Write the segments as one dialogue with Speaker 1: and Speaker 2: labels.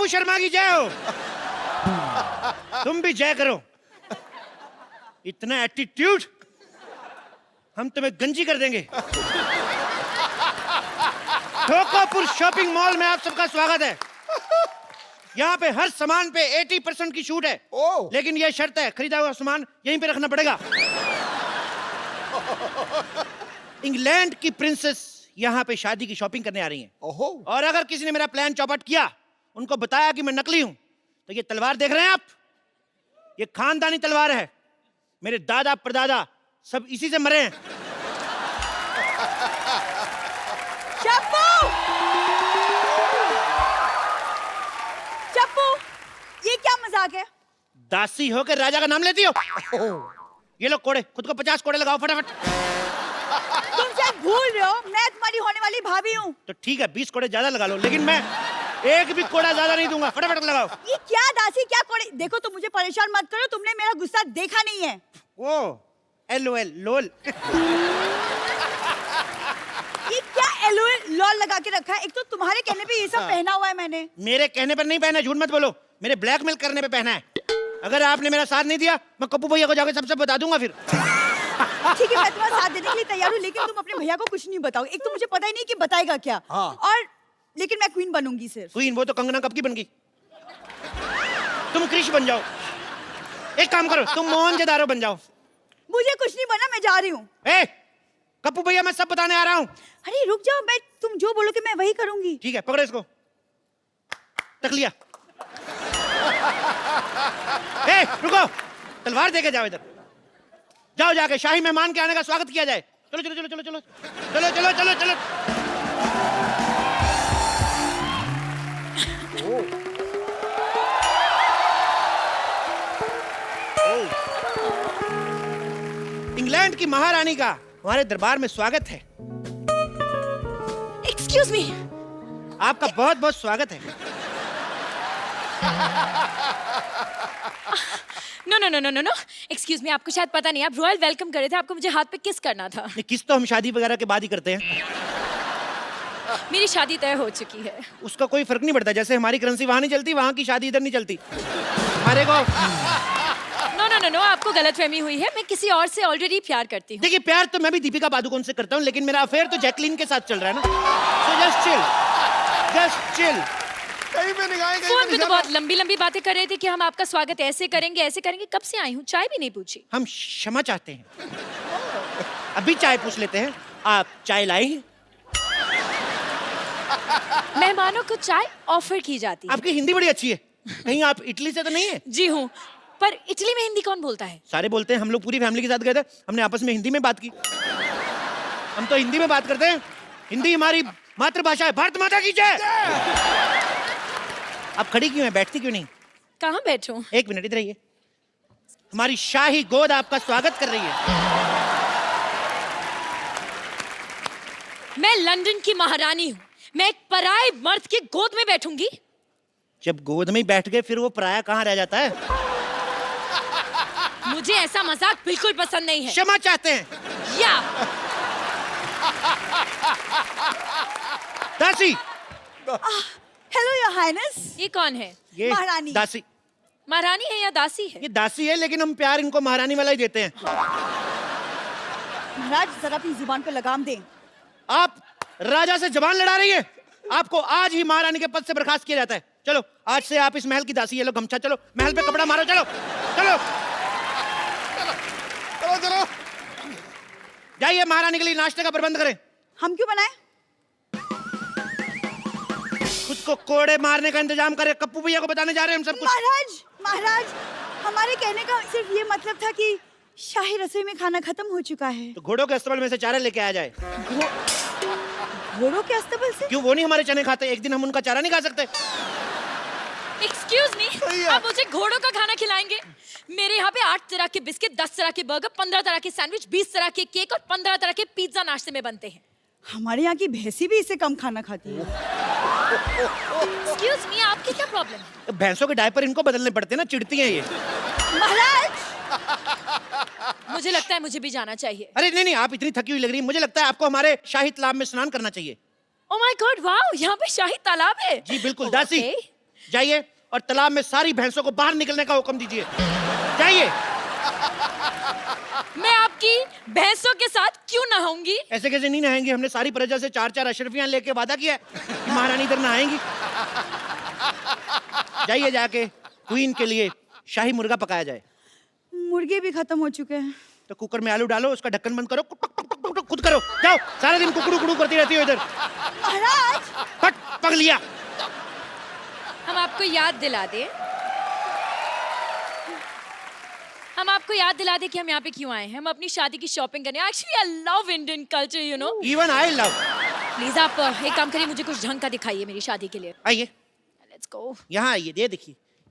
Speaker 1: पप्पू शर्मा की जय हो। तुम भी जय करो। इतना एटीट्यूड, हम तुम्हें गंजी कर देंगे। ठोकापुर शॉपिंग मॉल में आप सबका स्वागत है। यहाँ पे हर सामान पे 80% की छूट है। लेकिन यह शर्त है, खरीदा हुआ सामान यहीं पे रखना पड़ेगा। इंग्लैंड की प्रिंसेस यहाँ पे शादी की शॉपिंग करने आ रही हैं। और अगर किसी ने मेरा प्लान चौपट किया, उनको बताया कि मैं नकली हूं, तो ये तलवार देख रहे हैं आप, ये खानदानी तलवार है। मेरे दादा परदादा सब इसी से मरे हैं।
Speaker 2: चप्पू! चप्पू, ये क्या मजाक है?
Speaker 1: दासी होकर राजा का नाम लेती हो? ये लो कोड़े, खुद को 50 कोड़े लगाओ फटाफट।
Speaker 2: तुम शायद भूल रहे हो, मैं तुम्हारी होने वाली भाभी हूँ।
Speaker 1: तो ठीक है, 20 कोड़े ज्यादा लगा लो, लेकिन मैं एक भी कोड़ा ज्यादा नहीं दूंगा। फटाफट लगाओ।
Speaker 2: ये क्या दासी, क्या कोड़े? देखो तुम मुझे परेशान मत करो, तुमने मेरा गुस्सा देखा नहीं है।
Speaker 1: ओ LOL लोल।
Speaker 2: ये क्या LOL लॉल लगा के रखा है? एक तो तुम्हारे कहने पे ये सब पहना हुआ है मैंने।
Speaker 1: मेरे कहने पर नहीं पहना, झूठ मत बोलो, मेरे ब्लैकमेल करने पे पहना है। अगर आपने मेरा साथ नहीं दिया, मैं कप्पू भैया को जाकर सबसे बता दूंगा फिर।
Speaker 2: ठीक है, मैं तुम्हारा साथ देने के लिए तैयार हूँ, लेकिन तुम अपने भैया को कुछ नहीं बताओ। एक तो मुझे पता ही नहीं कि बताएगा क्या। और लेकिन मैं क्वीन बनूंगी सिर्फ।
Speaker 1: क्वीन? वो तो कंगना कब की बन गई। तुम क्रिश बन जाओ। एक काम करो, तुम मोहनजोदारो बन जाओ।
Speaker 2: मुझे कुछ नहीं बना, मैं जा रही हूँ।
Speaker 1: कप्पू भैया, मैं सब बताने आ रहा हूँ।
Speaker 2: अरे रुक जाओ, मैं तुम जो बोलोगे मैं वही करूंगी।
Speaker 1: ठीक है, पकड़ो इसको। तकलिया। रुको, तलवार देके जाओ इधर। जाओ, जाके शाही मेहमान के आने का स्वागत किया जाए। चलो चलो चलो चलो चलो चलो चलो चलो चलो। इंग्लैंड की महारानी का हमारे दरबार में स्वागत है।
Speaker 2: Excuse me.
Speaker 1: आपका बहुत बहुत स्वागत है।
Speaker 3: No no no no no no, excuse me, आपको शायद पता नहीं, आप रॉयल वेलकम कर रहे थे, आपको मुझे हाथ पे किस करना था।
Speaker 1: किस तो हम शादी वगैरह के बाद ही करते हैं।
Speaker 3: मेरी शादी तय हो चुकी है।
Speaker 1: उसका कोई फर्क नहीं पड़ता, जैसे हमारी करेंसी वहां नहीं चलती, वहां की शादी इधर नहीं चलती। हमारे को
Speaker 3: नो नो नो नो, आपको गलतफहमी हुई है, मैं किसी और से ऑलरेडी प्यार करती हूँ।
Speaker 1: देखिए, प्यार तो मैं भी दीपिका पादुकोण से करता हूँ, लेकिन मेरा अफेयर तो जैकलीन के साथ चल रहा है ना। So just chill, just chill.
Speaker 4: कहीं पे निगाहें, कहीं
Speaker 3: फोन
Speaker 4: पे
Speaker 3: पे तो
Speaker 4: निशाना।
Speaker 3: बहुत लंबी लंबी बातें कर रहे थे कि हम आपका स्वागत ऐसे करेंगे ऐसे करेंगे। कब से आई हूँ, चाय भी नहीं पूछी।
Speaker 1: हम क्षमा चाहते हैं। अभी चाय पूछ लेते हैं। आप चाय लाई हैं?
Speaker 3: मेहमानों को चाय ऑफर की जाती है।
Speaker 1: आपकी हिंदी बड़ी अच्छी है, कहीं आप इटली से तो नहीं है?
Speaker 3: जी हूँ, पर इटली में हिंदी कौन बोलता है?
Speaker 1: सारे बोलते हैं। हम लोग पूरी फैमिली के साथ गए थे, हमने आपस में हिंदी में बात की। हम तो हिंदी में बात करते हैं, हिंदी हमारी मातृभाषा है। भारत माता की जय। आप खड़ी क्यों हैं, बैठती क्यों नहीं?
Speaker 3: कहाँ बैठूं?
Speaker 1: एक मिनट इधर आइए। हमारी शाही गोद आपका स्वागत कर रही है।
Speaker 3: मैं लंदन की महारानी हूँ, मैं एक पराये मर्द की गोद में बैठूंगी?
Speaker 1: जब गोद में ही बैठ गए, फिर वो पराया कहाँ रह जाता है?
Speaker 3: मुझे ऐसा मजाक बिल्कुल पसंद नहीं है।
Speaker 1: क्षमा चाहते हैं।
Speaker 3: या
Speaker 1: दासी।
Speaker 2: Hello your highness.
Speaker 3: ये कौन है?
Speaker 1: ये
Speaker 2: महारानी।
Speaker 1: दासी।
Speaker 3: महारानी है या दासी है?
Speaker 1: ये दासी है, लेकिन हम प्यार इनको महारानी वाला ही देते हैं।
Speaker 2: महाराज, जरा अपनी जुबान पे लगाम दें।
Speaker 1: आप राजा से जबान लड़ा रही है। आपको आज ही महारानी के पद से बर्खास्त किया जाता है। चलो, आज से आप इस महल की दासी है। लो गमछा, चलो महल पे कपड़ा मारो। चलो चलो
Speaker 4: चलो चलो।
Speaker 1: जाइए, महारानी के लिए नाश्ते का प्रबंध करें।
Speaker 2: हम क्यों बनाए?
Speaker 1: खुद को कोड़े मारने का इंतजाम करें। कप्पू भैया को बताने जा रहे हैं हम सब कुछ।
Speaker 2: महाराज, महाराज, हमारे कहने का सिर्फ ये मतलब था कि शाही रसोई में खाना खत्म हो चुका है।
Speaker 1: तो घोड़ों के अस्तबल में से चारा लेके आया जाए।
Speaker 2: घोड़ों के अस्तबल से?
Speaker 1: क्यों, वो नहीं हमारे चने खाते? एक दिन हम उनका चारा नहीं खा सकते?
Speaker 3: एक्सक्यूज मी, आप मुझे घोड़ों का खाना खिलाएंगे? मेरे यहाँ पे 8 तरह के बिस्किट, 10 तरह के बर्गर, 15 तरह के सैंडविच, 20 तरह के केक और 15 तरह के पिज्जा नाश्ते में बनते हैं।
Speaker 2: हमारे यहाँ की भैंसी भी इससे कम खाना खाती है।
Speaker 3: एक्सक्यूज मी, आपकी क्या प्रॉब्लम है?
Speaker 1: भैंसों के डायपर इनको बदलने पड़ते हैं ना, चिढ़ती हैं ये।
Speaker 2: महाराज,
Speaker 3: मुझे लगता है मुझे भी जाना चाहिए।
Speaker 1: अरे नहीं नहीं, आप इतनी थकी हुई लग रही है, मुझे लगता है आपको हमारे शाही तालाब में स्नान करना चाहिए।
Speaker 3: ओह माय गॉड, वाओ, यहाँ पे शाही तालाब है।
Speaker 1: जी बिल्कुल। दासी, जाइए और तालाब में सारी भैंसों को बाहर निकलने का हुक्म दीजिए। जाइए।
Speaker 3: मैं आपकी भैंसों के साथ क्यों नहाऊंगी?
Speaker 1: ऐसे कैसे नहीं नहाएंगे? हमने सारी प्रजा से 4-4 अशरफियां लेके वादा किया है कि महारानी इधर नहाएंगी। जाइए, जाके क्वीन के लिए शाही मुर्गा पकाया जाए।
Speaker 2: मुर्गे भी खत्म हो चुके हैं।
Speaker 1: तो कुकर में आलू डालो, उसका ढक्कन बंद करो, खुद करो। जाओ, सारा दिन कुकड़ू कुकड़ू करती रहती हो इधर।
Speaker 2: महाराज
Speaker 1: फट, पक लिया।
Speaker 3: हम आपको याद दिला दें कि हम यहाँ पे क्यों आए हैं। हम अपनी शादी की शॉपिंग करने। Actually I love Indian culture, you know.
Speaker 1: Even I love.
Speaker 3: Please आप एक काम करिए, मुझे कुछ ढंग का दिखाइए मेरी शादी के लिए।
Speaker 1: आइए,
Speaker 3: लेट्स गो।
Speaker 1: यहाँ आइए,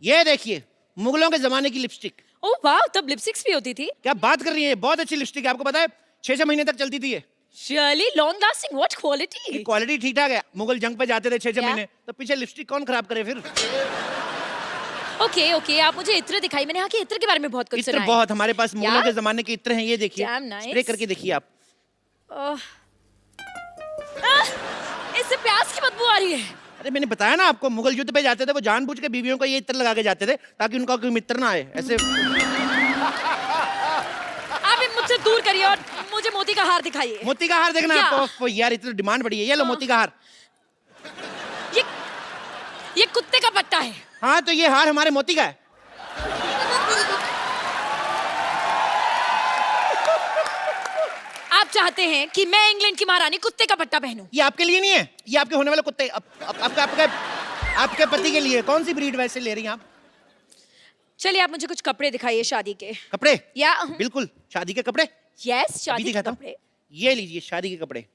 Speaker 1: ये देखिए मुगलों के जमाने की लिपस्टिक।
Speaker 3: ओह वाह, तब लिपस्टिक्स भी होती थी?
Speaker 1: क्या बात कर रही है? बहुत अच्छी लिपस्टिक है, आपको पता है 6-6 महीने तक चलती थी ये।
Speaker 3: Really long lasting, what quality?
Speaker 1: Quality ठीक ठाक है। मुगल जंग पे जाते थे 6-6
Speaker 3: क्या?
Speaker 1: महीने, तो पीछे लिपस्टिक कौन खराब करे फिर?
Speaker 3: ओके, आप मुझे इत्र दिखाइए। मैंने यहाँ के इत्र के बारे में बहुत कुछ
Speaker 1: इत्र
Speaker 3: सुना है।
Speaker 1: बहुत, हमारे पास मुगलों
Speaker 3: क्या?
Speaker 1: के जमाने के इत्र हैं, ये देखिए।
Speaker 3: Damn nice.
Speaker 1: स्प्रे करके देखिए आप।
Speaker 3: इससे प्याज की बदबू आ रही है।
Speaker 1: अरे मैंने बताया ना आपको, मुगल युद्ध पे जाते थे वो जानबूझ के बीवियों को ये इत्र लगा के जाते थे ताकि उनका कोई मित्र ना आए। ऐसे
Speaker 3: आप ये मुझसे दूर करिए और मुझे मोती का हार दिखाइए।
Speaker 1: मोती का हार देखना
Speaker 3: क्या?
Speaker 1: आपको? यार इतनी डिमांड बढ़ी है, ये लो मोती का हार।
Speaker 3: ये कुत्ते का पट्टा है।
Speaker 1: हाँ, तो ये हार हमारे मोती का है।
Speaker 3: आप चाहते हैं कि मैं इंग्लैंड की महारानी कुत्ते का पट्टा पहनूं?
Speaker 1: ये आपके लिए नहीं है, ये आपके होने वाले कुत्ते आपके पति के लिए। कौन सी ब्रीड वैसे ले रही हैं आप?
Speaker 3: चलिए आप मुझे कुछ कपड़े दिखाइए शादी के।
Speaker 1: कपड़े?
Speaker 3: या
Speaker 1: बिल्कुल, शादी के कपड़े।
Speaker 3: यस, शादी
Speaker 1: अभी
Speaker 3: के
Speaker 1: दिखाता हूं।
Speaker 3: कपड़े।
Speaker 1: ये लीजिए शादी के कपड़े,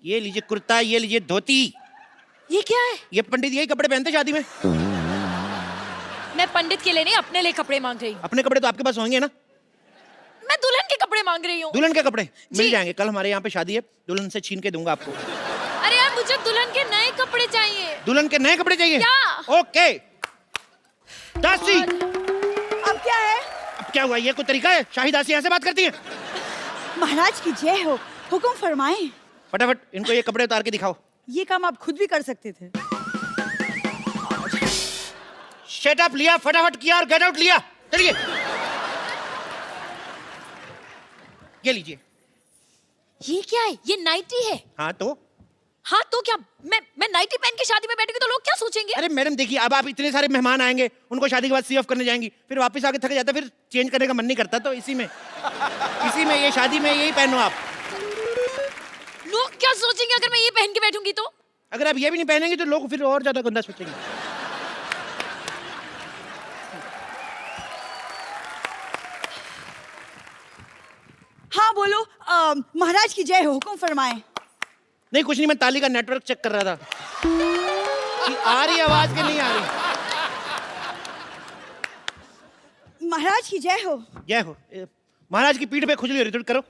Speaker 1: ये लीजिए कुर्ता, ये लीजिए धोती।
Speaker 3: ये क्या है?
Speaker 1: ये पंडित यही कपड़े पहनते शादी में।
Speaker 3: मैं पंडित के लिए नहीं, अपने लिए कपड़े मांग रही हूँ।
Speaker 1: अपने कपड़े तो आपके पास होंगे ना?
Speaker 3: मैं दुल्हन के कपड़े मांग रही हूँ।
Speaker 1: दुल्हन के कपड़े
Speaker 3: जी।
Speaker 1: मिल जाएंगे। कल हमारे यहाँ पे शादी है, दुल्हन से छीन के दूंगा आपको।
Speaker 3: अरे यार, मुझे दुल्हन के नए कपड़े चाहिए।
Speaker 1: दुल्हन के नए कपड़े चाहिए?
Speaker 3: क्या?
Speaker 1: ओके। दासी,
Speaker 2: अब क्या है?
Speaker 1: अब क्या हुआ? ये कोई तरीका है? शाही दासी ऐसे बात करती है?
Speaker 2: महाराज की जय हो, हुक्म फरमाएं।
Speaker 1: फटाफट इनको ये कपड़े उतार के दिखाओ।
Speaker 2: ये काम आप खुद भी कर सकते थे।
Speaker 1: शट अप लिया, फटाफट किया और गेट आउट लिया। चलिए, ये लीजिए।
Speaker 3: ये क्या है? ये नाइटी है।
Speaker 1: हाँ तो?
Speaker 3: हाँ तो क्या मैं नाइटी पहन के शादी में बैठूंगी तो लोग क्या सोचेंगे?
Speaker 1: अरे मैडम देखिए, अब आप इतने सारे मेहमान आएंगे, उनको शादी के बाद सी ऑफ करने जाएंगी, फिर वापस आके थक जाता, फिर चेंज करने का मन नहीं करता, तो इसी में ये शादी में यही पहनो आप।
Speaker 3: लोग क्या सोचेंगे अगर मैं ये पहन के बैठूंगी तो?
Speaker 1: अगर आप ये भी नहीं पहनेंगे तो लोग फिर और ज्यादा गंदा सोचेंगे।
Speaker 2: हाँ बोलो, महाराज की जय हो, हुक्म फरमाएं।
Speaker 1: नहीं कुछ नहीं, मैं ताली का नेटवर्क चेक कर रहा था कि आ रही आवाज कि नहीं आ रही।
Speaker 2: महाराज की जय हो।
Speaker 1: जय हो। महाराज की पीठ पे खुजली हो रही, थोड़ी करो।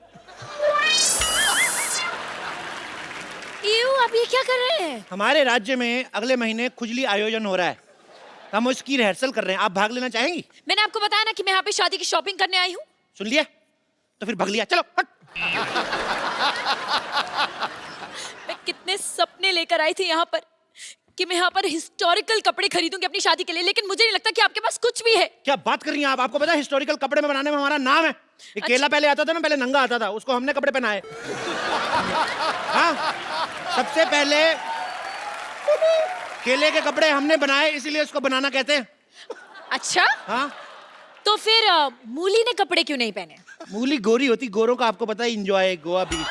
Speaker 3: आप ये क्या कर रहे हैं?
Speaker 1: हमारे राज्य में अगले महीने खुजली आयोजन हो रहा है, हम उसकी रिहर्सल कर रहे हैं। आप भाग लेना चाहेंगी?
Speaker 3: मैंने आपको बताया ना कि मैं यहाँ पे शादी की शॉपिंग करने आई हूँ।
Speaker 1: सुन लिया? तो फिर भाग लिया, चलो हट।
Speaker 3: मैं कितने सपने लेकर आई थी यहाँ पर कि मैं यहाँ पर हिस्टोरिकल कपड़े खरीदूंगी अपनी शादी के लिए, लेकिन मुझे नहीं लगता कि आपके पास कुछ भी है।
Speaker 1: क्या बात कर रही हैं आप? आपको पता है हिस्टोरिकल कपड़े में बनाने में हमारा नाम है। ये केला पहले आता था ना, पहले नंगा आता था, उसको हमने कपड़े पहनाए। हाँ, सबसे पहले केले के कपड़े हमने बनाए, इसीलिए उसको बनाना कहते हैं।
Speaker 3: अच्छा,
Speaker 1: हाँ,
Speaker 3: तो फिर मूली ने कपड़े क्यों नहीं पहने?
Speaker 1: मूली गोरी होती, गोरों का आपको पता है एंजॉय गोवा बीच।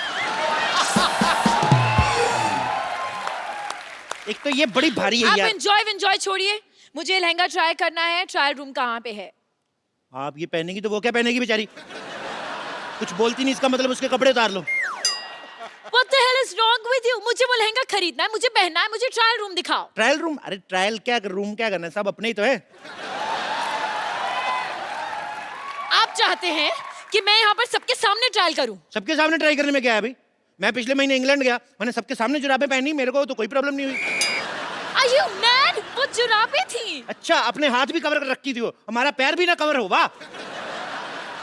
Speaker 1: एक तो ये बड़ी भारी है
Speaker 3: आप
Speaker 1: यार।
Speaker 3: एंजॉय छोड़िए, मुझे लहंगा ट्राई करना है। ट्रायल रूम कहाँ पे है?
Speaker 1: आप ये पहनेगी तो वो क्या पहनेगी बेचारी? कुछ बोलती नहीं, इसका मतलब उसके कपड़े उतार लो।
Speaker 3: What the hell is wrong with you? मुझे वो लहंगा खरीदना है, मुझे पहनना है, मुझे ट्रायल रूम दिखाओ।
Speaker 1: Trial room? अरे ट्रायल क्या रूम क्या करना है, सब अपने ही तो है।
Speaker 3: आप चाहते हैं कि मैं यहाँ पर सबके सामने ट्रायल करूं?
Speaker 1: सबके सामने ट्राई करने में क्या है भाई? मैं पिछले महीने इंग्लैंड गया, मैंने सबके सामने जुराबें पहनी, मेरे को तो कोई प्रॉब्लम नहीं हुई।
Speaker 3: Are you mad? वो जुराबें थी।
Speaker 1: अच्छा, अपने हाथ भी कवर कर रखी थी वो, हमारा पैर भी ना कवर हो। वाह,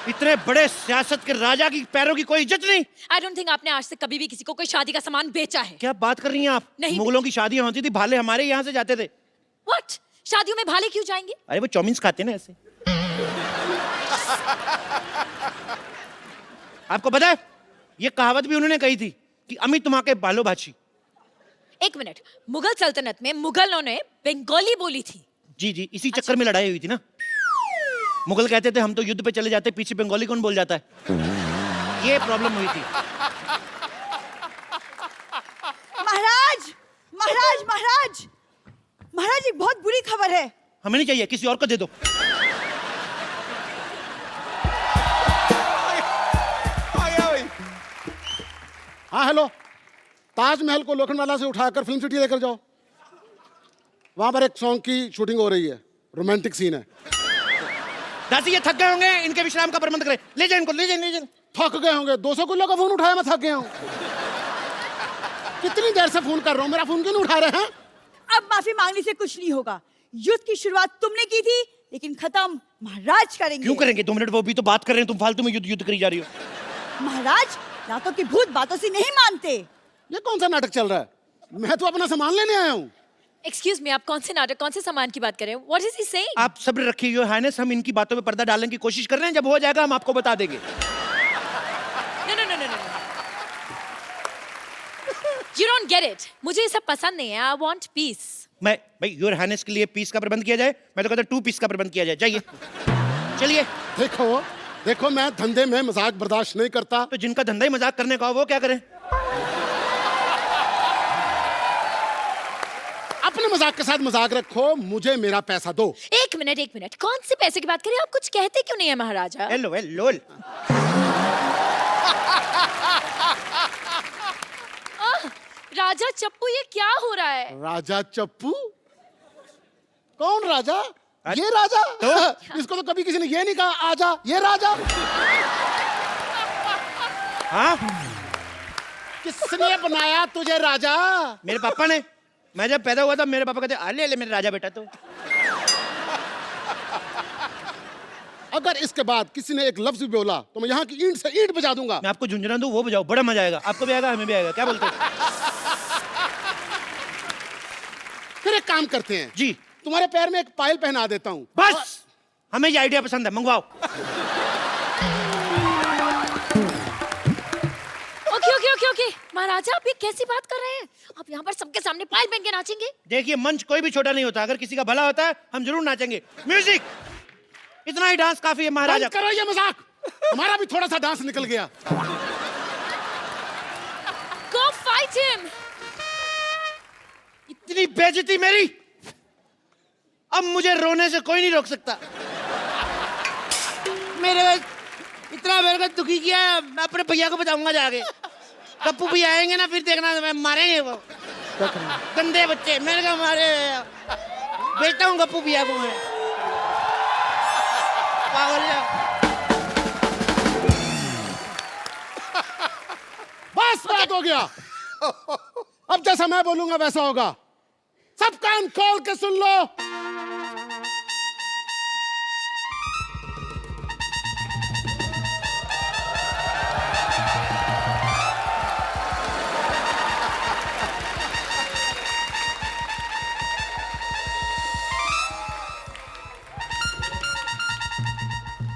Speaker 1: इतने बड़े सियासत के राजा की पैरों की कोई इज्जत नहीं।
Speaker 3: I don't think आपने आज तक कभी भी किसी को कोई शादी का सामान बेचा है।
Speaker 1: क्या बात कर रही हैं आप?
Speaker 3: नहीं।
Speaker 1: मुगलों की शादियां होती थी, भाले हमारे यहाँ से जाते थे।
Speaker 3: What? शादियों में भाले क्यों जाएंगे?
Speaker 1: अरे वो चाउमीन खाते हैं ना ऐसे। आपको पता है ये कहावत भी उन्होंने कही थी कि अमित तुम के बालो भाची।
Speaker 3: एक मिनट, मुगल सल्तनत में मुगलों ने बंगाली बोली थी।
Speaker 1: जी जी, इसी चक्कर में लड़ाई हुई थी ना। मुगल कहते थे हम तो युद्ध पे चले जाते, पीछे बंगाली कौन बोल जाता है, ये प्रॉब्लम हुई थी।
Speaker 2: महाराज महाराज महाराज महाराज, एक बहुत बुरी खबर है।
Speaker 1: हमें नहीं चाहिए, किसी और को दे दो।
Speaker 4: आ गया भाई।
Speaker 5: हाँ हेलो, ताजमहल को लोखंडवाला से उठाकर फिल्म सिटी लेकर जाओ। वहां पर एक सॉन्ग की शूटिंग हो रही है, रोमांटिक सीन है।
Speaker 1: दासी ये थक गए होंगे, इनके विश्राम का प्रबंध करें। ले जाए इनको, ले जाए, ले जाए।
Speaker 5: थक गए होंगे, 200 किलो का फोन उठाया, मैं थक गया हूँ। कितनी देर से फोन कर रहा हूँ, मेरा फोन क्यों नहीं उठा रहे हैं?
Speaker 2: अब माफी मांगने से कुछ नहीं होगा। युद्ध की शुरुआत तुमने की थी, लेकिन खत्म महाराज करेंगे।
Speaker 1: क्यों करेंगे? 2 मिनट, वो भी तो बात कर रहे हैं, तुम फालतू में युद्ध युद्ध करी जा रही हो।
Speaker 2: महाराज रातों की भूत बातों से नहीं मानते।
Speaker 5: ये कौन सा नाटक चल रहा है? मैं तो अपना सामान लेने आया हूँ।
Speaker 3: एक्सक्यूज मी, आप कौन से नाटक, कौन से सामान की बात कर रहे हैं? What is he saying?
Speaker 1: आप सब्र रखिए योर हाइनेस, हम इनकी बातों में पर्दा डालने की कोशिश कर रहे हैं, जब हो जाएगा हम आपको बता देंगे।
Speaker 3: No no no no no, you don't get it. मुझे ये सब पसंद नहीं है। I want peace.
Speaker 1: मैं भाई योर हाइनेस के लिए पीस का प्रबंध किया जाए, मैं तो कहता 2 पीस का प्रबंध किया जाए। जाइए, चलिए।
Speaker 5: देखो देखो, मैं धंधे में मजाक बर्दाश्त नहीं करता।
Speaker 1: तो जिनका धंधा ही मजाक करने का हो वो क्या करें?
Speaker 5: अपने मजाक के साथ मजाक रखो, मुझे मेरा पैसा दो।
Speaker 3: एक मिनट, कौन से पैसे की बात करें? आप कुछ कहते क्यों नहीं है महाराजा?
Speaker 1: Hello hello.
Speaker 3: राजा चप्पू, ये क्या हो रहा है?
Speaker 5: राजा चप्पू? कौन राजा? ये राजा? इसको तो कभी किसी ने ये नहीं कहा आजा, ये राजा।
Speaker 1: हाँ,
Speaker 5: किसने बनाया तुझे राजा?
Speaker 1: मेरे पापा ने। मैं जब पैदा हुआ था मेरे पापा कहते अले ले मेरे राजा बेटा। तो
Speaker 5: अगर इसके बाद किसी ने एक लफ्ज भी बोला तो मैं यहाँ की ईंट से ईंट बजा दूंगा।
Speaker 1: मैं आपको झुंझुना दूं, वो बजाओ, बड़ा मजा आएगा। आपको भी आएगा, हमें भी आएगा। क्या बोलते हो?
Speaker 5: फिर एक काम करते हैं
Speaker 1: जी,
Speaker 5: तुम्हारे पैर में एक पायल पहना देता हूँ।
Speaker 1: बस हमें ये आइडिया पसंद है, मंगवाओ।
Speaker 3: ओके महाराजा, आप ये कैसी बात कर रहे हैं? आप यहाँ पर सबके सामने पायल पहन के नाचेंगे?
Speaker 1: देखिए, मंच कोई भी छोटा नहीं होता, अगर किसी का भला होता है हम जरूर नाचेंगे। म्यूजिक, इतना ही डांस काफी है महाराजा।
Speaker 5: बंद करो ये मजाक, हमारा भी थोड़ा सा डांस निकल गया।
Speaker 3: Go fight him!
Speaker 1: इतनी बेइज्जती मेरी, अब मुझे रोने से कोई नहीं रोक सकता। मेरे इतना मेरे को दुखी किया, मैं अपने भैया को बताऊंगा जाके। गप्पू भी आएंगे ना, फिर देखना मैं मारेंगे वो गंदे बच्चे। मैंने कहा मारे, बेचता हूँ गप्पू भैया को मैं। पागल है।
Speaker 5: बस बात हो गया। अब जैसा मैं बोलूंगा वैसा होगा। सब कान खोल के सुन लो।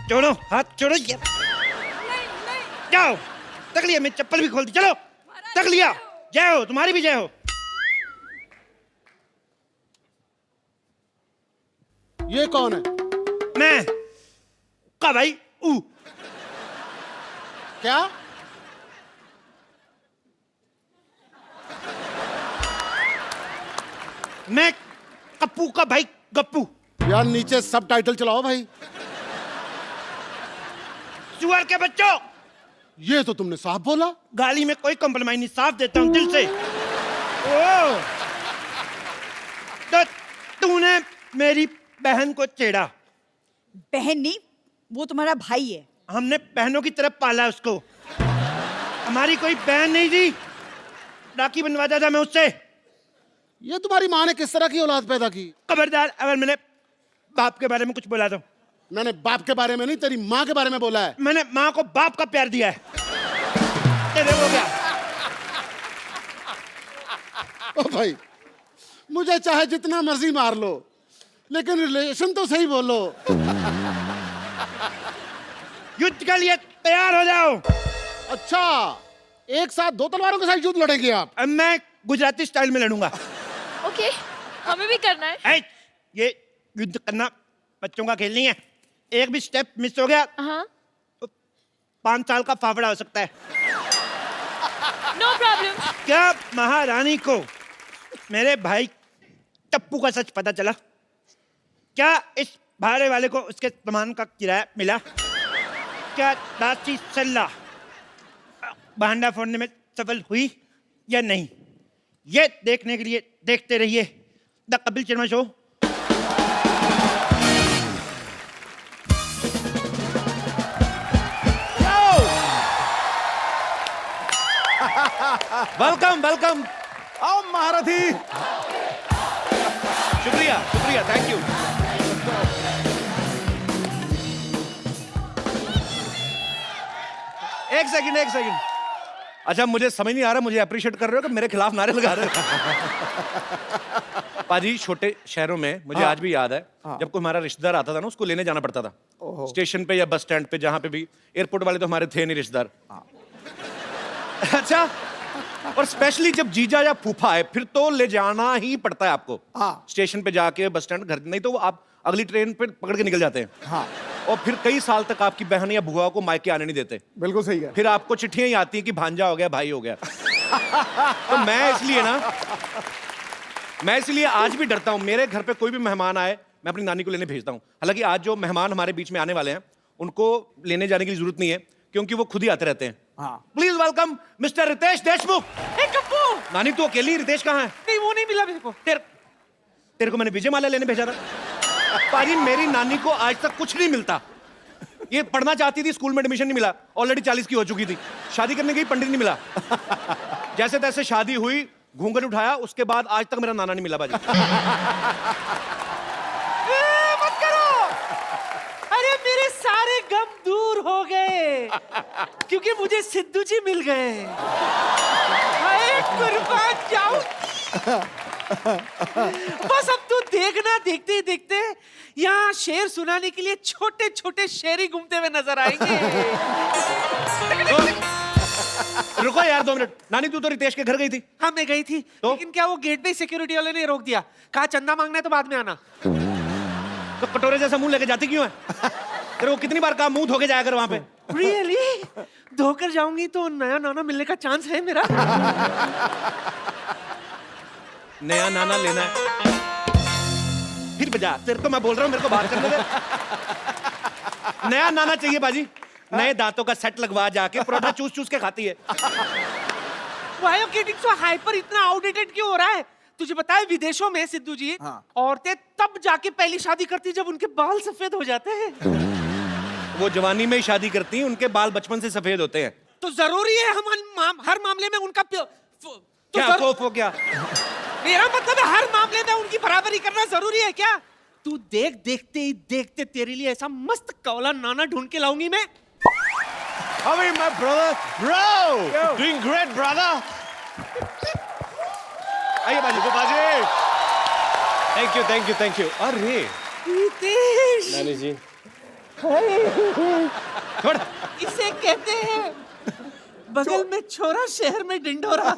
Speaker 1: छोड़ो हाथ, छोड़ो ये। जाओ, तक लिया, मैं चप्पल भी खोल दी। चलो, तक लिया। जय हो, तुम्हारी भी जय हो।
Speaker 5: ये कौन है?
Speaker 1: मैं का भाई ऊ।
Speaker 5: क्या?
Speaker 1: मैं कप्पू का भाई गप्पू।
Speaker 5: यार नीचे सब टाइटल चलाओ भाई।
Speaker 1: सुअर के बच्चों,
Speaker 5: ये तो तुमने साफ बोला।
Speaker 1: गाली में कोई कॉम्प्रोमाइज नहीं, साफ देता हूं दिल से। ओ, तो तूने मेरी बहन को छेड़ा।
Speaker 2: बहन नहीं, वो तुम्हारा भाई है।
Speaker 1: हमने बहनों की तरफ पाला उसको। हमारी कोई बहन नहीं थी, राखी बनवाता था मैं उससे।
Speaker 5: ये तुम्हारी माँ ने किस तरह की औलाद पैदा की?
Speaker 1: खबरदार अगर मैंने बाप के बारे में कुछ बोला तो।
Speaker 5: मैंने बाप के बारे में नहीं, तेरी माँ के बारे में बोला है।
Speaker 1: मैंने माँ को बाप का प्यार दिया है। ये देखो क्या।
Speaker 5: ओ भाई, मुझे चाहे जितना मर्जी मार लो, लेकिन रिलेशन तो सही बोलो।
Speaker 1: युद्ध के लिए तैयार हो जाओ।
Speaker 5: अच्छा, एक साथ दो तलवारों के साथ युद्ध लड़ेंगे आप?
Speaker 1: अब मैं गुजराती स्टाइल में लड़ूंगा।
Speaker 3: ओके, हमें भी करना है।
Speaker 1: ऐ, ये युद्ध करना बच्चों का खेल नहीं है। एक भी स्टेप मिस हो गया
Speaker 3: हाँ,
Speaker 1: तो 5 साल का फाफड़ा हो सकता है।
Speaker 3: No problem.
Speaker 1: क्या महारानी को मेरे भाई टप्पू का सच पता चला? क्या इस भाड़े वाले को उसके सामान का किराया मिला? क्या दासी सल्ला भांडा फोड़ने में सफल हुई या नहीं? ये देखने के लिए देखते रहिए the Kapil Sharma show. Welcome welcome.
Speaker 4: आओ महारथी।
Speaker 1: शुक्रिया शुक्रिया, थैंक यू। एक सेकंड एक सेकंड। अच्छा, मुझे समझ नहीं आ रहा, मुझे अप्रिशिएट कर रहे हो कि मेरे खिलाफ नारे लगा रहे हो? पाजी, छोटे शहरों में मुझे आज भी याद है जब कोई हमारा रिश्तेदार आता था ना, उसको लेने जाना पड़ता था स्टेशन पे या बस स्टैंड पे, जहां पे भी। एयरपोर्ट वाले तो हमारे थे नहीं रिश्तेदार। अच्छा, और स्पेशली जब जीजा या फूफा है फिर तो ले जाना ही पड़ता है आपको। स्टेशन पे जाके बस स्टैंड, घर, नहीं तो वो आप अगली ट्रेन पे पकड़ के निकल जाते हैं। और फिर कई साल तक आपकी बहन या बुआ को मायके आने नहीं देते।
Speaker 4: बिल्कुल सही है।
Speaker 1: फिर आपको चिट्ठियां ही आती हैं कि भांजा हो गया, भाई हो गया। तो मैं इसलिए आज भी डरता हूं। मेरे घर पे कोई भी मेहमान आए, मैं अपनी नानी को लेने भेजता हूं। हालांकि आज जो मेहमान हमारे बीच में आने वाले हैं उनको लेने जाने की जरूरत नहीं है, क्योंकि वो खुद ही आते रहते हैं। Please welcome mister Ritesh Deshmukh. नानी, तू अकेली? रितेश कहाँ है?
Speaker 6: नहीं, वो नहीं मिला मेरे को।
Speaker 1: तेरे को मैंने विजय माल्या लेने भेजा था। पाजी, मेरी नानी को आज तक कुछ नहीं मिलता। ये पढ़ना चाहती थी, स्कूल में एडमिशन नहीं मिला, ऑलरेडी 40 की हो चुकी थी। शादी करने गई, पंडित नहीं मिला। जैसे तैसे शादी हुई, घूंघट उठाया, उसके बाद आज तक मेरा नाना नहीं मिला। बाजी
Speaker 6: मत करो। अरे मेरे सारे गम दूर हो गए क्योंकि मुझे सिद्धू जी मिल गए। हाय कुर्बान जाऊं। बस अब तो देखना, देखते ही देखते यहाँ शेर सुनाने के लिए छोटे छोटे शेर घूमते हुए नजर आएंगे।
Speaker 1: रुको यार 2 मिनट। नानी, तू तो रितेश के घर गई थी।
Speaker 6: हाँ, मैं गई थी
Speaker 1: तो?
Speaker 6: लेकिन क्या वो गेट पे सिक्योरिटी वाले ने रोक दिया। कहा चंदा मांगना है तो बाद में आना।
Speaker 1: तो कटोरे जैसा मुंह लेके जाती क्यों है? तेरे को कितनी बार कहा मुंह धो के जाया कर वहां पे।
Speaker 6: रियली? धोकर जाऊंगी तो नया नाना मिलने का चांस है मेरा।
Speaker 1: नया नाना लेना है? फिर बजा। तेरे को मैं बोल रहा हूँ, मेरे को बात करने दे। नया नाना चाहिए बाजी। नए दांतों का सेट लगवा जाके परोठा चूस चूस के खाती है।
Speaker 6: Why you getting so hyper? इतना आउटडेटेड क्यों हो रहा है? तुझे पता है विदेशों में सिद्धू जी, औरतें तब जाके पहली शादी करती जब उनके बाल सफेद हो जाते हैं।
Speaker 1: वो जवानी में ही शादी करती हैं, उनके बाल बचपन से सफेद होते हैं।
Speaker 6: तो जरूरी है हम हर मामले में उनका
Speaker 1: क्या क्या?
Speaker 6: मेरा मतलब है हर मामले में उनकी बराबरी करना जरूरी है क्या? तू देखते ही देखते तेरे लिए ऐसा मस्त कौला नाना ढूंढ के लाऊंगी मैं।
Speaker 4: How are you, my brother? Bro! Doing great, brother!
Speaker 1: आइए बाजी।
Speaker 4: Thank you. अरे
Speaker 6: रितेश,
Speaker 4: नानी जी,
Speaker 1: छोड़।
Speaker 6: इसे कहते हैं बगल में छोरा, शहर में डिंडोरा।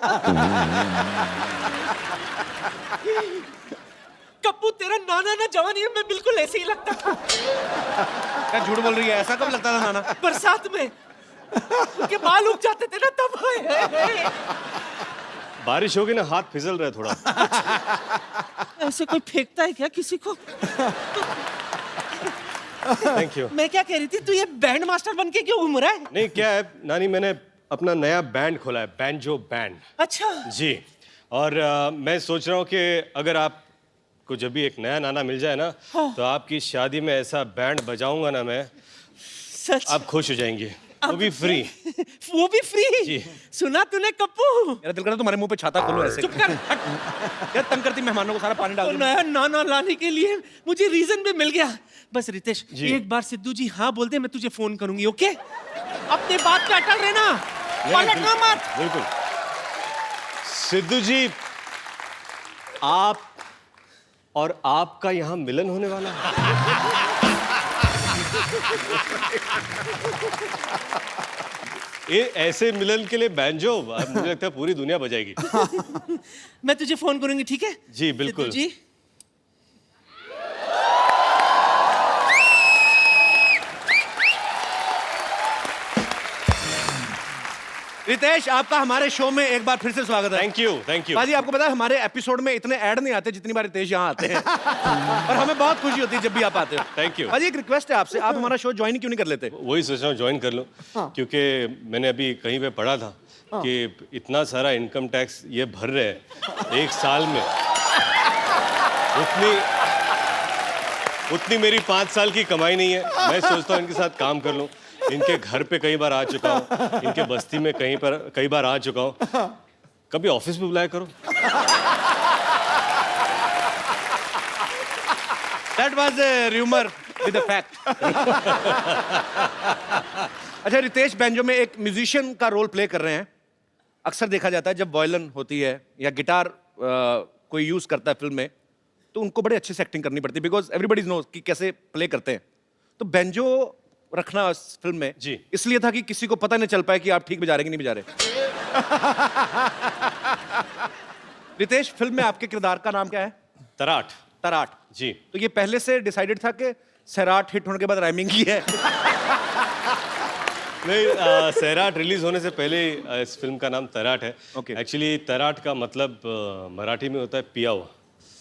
Speaker 6: कप्पू, तेरा नाना ना जवानी में बिल्कुल ऐसे ही लगता था।
Speaker 1: क्या झूठ बोल रही है? ऐसा कब लगता था नाना?
Speaker 6: बरसात में उनके बाल उग जाते थे ना तब।
Speaker 4: बारिश होगी ना, हाथ फिसल रहा है थोड़ा।
Speaker 6: ऐसे कोई फेंकता है क्या किसी को?
Speaker 4: Thank you.
Speaker 6: मैं क्या कह रही थी, तू ये बैंड मास्टर बन के क्यों घूम रहा है?
Speaker 4: नहीं, क्या है नानी, मैंने अपना नया बैंड खोला है, बैंजो बैंड।
Speaker 6: अच्छा
Speaker 4: जी। और मैं सोच रहा हूँ कि अगर आपको जब भी एक नया नाना मिल जाए ना, तो आपकी शादी में ऐसा बैंड बजाऊंगा ना मैं,
Speaker 6: सच?
Speaker 4: आप खुश हो जाएंगे। वो भी फ्री।
Speaker 6: वो भी फ्री?
Speaker 4: जी।
Speaker 6: सुना तूने कप्पू?
Speaker 1: मेरा दिल कर रहा है तुम्हारे मुंह पे छाता खोलो ऐसे।
Speaker 6: चुप कर।
Speaker 1: क्या तंग करती मेहमानों को, सारा पानी डाल
Speaker 6: तो
Speaker 1: दिया।
Speaker 6: नया नाना लाने के लिए मुझे रीजन भी मिल गया। बस रितेश,
Speaker 4: जी।
Speaker 6: एक बार सिद्धू जी हाँ बोल दे, मैं तुझे फोन करूंगी। ओके? अपने बात पे अटल रहना, पलटना मत।
Speaker 4: बिल्कुल। सिद्धू जी, आप और आपका यहाँ मिलन होने वाला है। ये ऐसे मिलन के लिए बैंजो मुझे लगता है पूरी दुनिया बजाएगी।
Speaker 6: मैं तुझे फोन करूंगी, ठीक है?
Speaker 4: जी बिल्कुल।
Speaker 6: सिद्धू जी,
Speaker 1: रितेश, आपका हमारे शो में एक बार फिर से स्वागत है।
Speaker 4: Thank you, thank you.
Speaker 1: बाजी, आपको पता है हमारे एपिसोड में इतने ऐड नहीं आते जितनी बार रितेश यहाँ आते हैं। और हमें बहुत खुशी होती है जब भी आप आते हो।
Speaker 4: Thank you।
Speaker 1: बाजी, एक रिक्वेस्ट है आपसे, आप हमारा शो ज्वाइन क्यों नहीं कर लेते?
Speaker 4: वही सोच रहा हूँ ज्वाइन कर लूँ, क्योंकि मैंने अभी कहीं पे पढ़ा था कि इतना सारा इनकम टैक्स ये भर रहे हैं एक साल में, उतनी मेरी 5 साल की कमाई नहीं है। मैं सोचता हूँ इनके साथ काम कर लूँ। इनके घर पे कई बार आ चुका हूँ, इनके बस्ती में कई बार आ चुका हूँ। कभी ऑफिस में बुलाया करो।
Speaker 1: That was a rumor with a fact। अच्छा, रितेश बैंजो में एक म्यूजिशियन का रोल प्ले कर रहे हैं। अक्सर देखा जाता है जब वायलिन होती है या गिटार कोई यूज करता है फिल्म में, तो उनको बड़े अच्छे से एक्टिंग करनी पड़ती है, बिकॉज एवरीबडी नोज कि कैसे प्ले करते हैं। तो बैंजो रखना इस फिल्म में
Speaker 4: जी
Speaker 1: इसलिए था कि किसी को पता नहीं चल पाए कि आप ठीक बजा रहे कि नहीं बजा रहे। रितेश, फिल्म में आपके किरदार का नाम क्या है?
Speaker 4: तराट।
Speaker 1: तराट
Speaker 4: जी।
Speaker 1: तो ये पहले से डिसाइडेड था कि सैराट हिट होने के बाद राइमिंग की है?
Speaker 4: नहीं, सैराट रिलीज होने से पहले इस फिल्म का नाम तराट है।
Speaker 1: Okay।
Speaker 4: एक्चुअली तराट का मतलब मराठी में होता है पिया हुआ।